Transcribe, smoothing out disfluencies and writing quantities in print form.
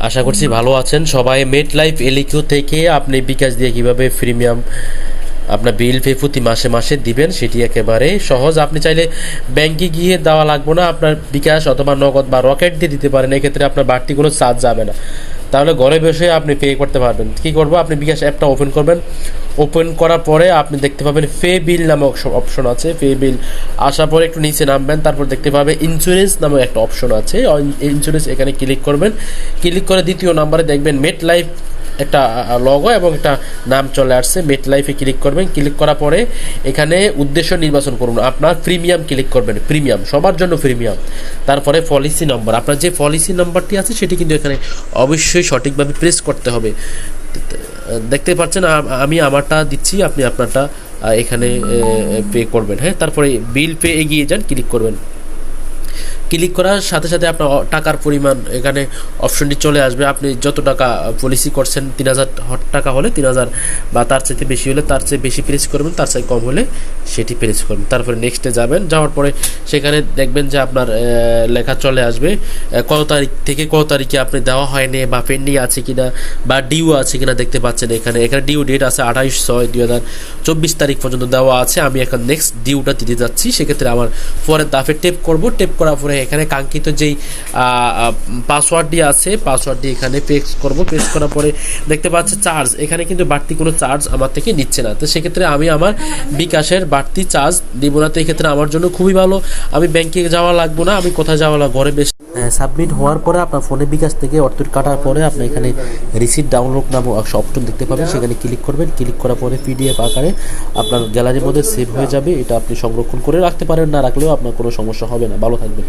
আশা করছি ভালো আছেন সবাই। মেট লাইফ এলিকিউ থেকে আপনি বিকাশ দিয়ে কিভাবে প্রিমিয়াম আপনার বিল পে প্রতি মাসে মাসে দিবেন সেটি একেবারে সহজ। আপনি চাইলে ব্যাংকে গিয়ে দেওয়া লাগবে না, আপনার বিকাশ অথবা নগদ বা রকেট দিয়ে দিতে পারেন। এক্ষেত্রে আপনার বাড়তি কোনো চার্জ যাবে না, তাহলে ঘরে বসে আপনি পে করতে পারবেন। কী করবো, আপনি বিকাশ অ্যাপটা ওপেন করবেন। ওপেন করার পরে আপনি দেখতে পাবেন পে বিল নামক অপশন আছে। পে বিল আসার পরে একটু নিচে নামবেন, তারপর দেখতে পাবেন ইন্স্যুরেন্স নামক একটা অপশন আছে। ইন্স্যুরেন্স এখানে ক্লিক করবেন। ক্লিক করে দ্বিতীয় নাম্বারে দেখবেন মেট লাইফ একটা লগো এবং একটা নাম চলে আসছে। মেট লাইফে ক্লিক করবেন। ক্লিক করার পরে এখানে উদ্দেশ্য নির্বাচন করুন, আপনার প্রিমিয়াম ক্লিক করবেন। প্রিমিয়াম সবার জন্য প্রিমিয়াম। তারপরে পলিসি নম্বর, আপনার যে পলিসি নম্বরটি আছে সেটি কিন্তু এখানে অবশ্যই সঠিকভাবে প্রেস করতে হবে। দেখতে পাচ্ছেন আমি আমারটা দিচ্ছি, আপনি আপনারটা এখানে পে করবেন। হ্যাঁ, তারপরে বিল পে এগিয়ে যান, ক্লিক করবেন। ক্লিক করার সাথে সাথে আপনার টাকার পরিমাণ এখানে অপশনটি চলে আসবে। আপনি যত টাকা পলিসি করছেন, 3000 টাকা হলে 3000, বা তার চাইতে বেশি হলে তার চেয়ে বেশি প্রেস করবেন, তার চেয়ে কম হলে সেটি প্রেস করবেন। তারপরে নেক্সটে যাবেন। যাওয়ার পরে সেখানে দেখবেন যে আপনার লেখা চলে আসবে কত তারিখ থেকে কত তারিখে আপনি দেওয়া হয়নি বা পেন্ডিং আছে কিনা বা ডিউ আছে কিনা দেখতে পাচ্ছেন। এখানে ডিউ ডেট আছে 28/6/2024 তারিখ পর্যন্ত দেওয়া আছে। আমি এখন নেক্সট ডিউটা দিতে যাচ্ছি। সেক্ষেত্রে আমার পরের দাফে টেপ করব। টেপ করার পরে এখানে কাঙ্ক্ষিত যেই পাসওয়ার্ডটি আছে পাসওয়ার্ডটি এখানে পেস্ট করব। পেস্ট করার পরে দেখতে পাচ্ছি চার্জ, এখানে কিন্তু বাড়তি কোনো চার্জ আমার থেকে নিচ্ছে না। তো সেক্ষেত্রে আমি আমার বিকাশের বাড়তি চার্জ দিব না। তো এক্ষেত্রে আমার জন্য খুবই ভালো, আমি ব্যাংকে যাওয়া লাগবে না, আমি কোথায় যাওয়া লাগবে, ঘরে বেশ। সাবমিট হওয়ার পরে আপনার ফোনে বিকাশ থেকে অর্থ কাটার পরে আপনি এখানে রিসিট ডাউনলোড নামক অপশন দেখতে পাবেন। সেখানে ক্লিক করবেন। ক্লিক করার পরে পিডিএফ আকারে আপনার গ্যালারির মধ্যে সেভ হয়ে যাবে। এটা আপনি সংরক্ষণ করে রাখতে পারেন, না রাখলেও আপনার কোনো সমস্যা হবে না। ভালো থাকবেন।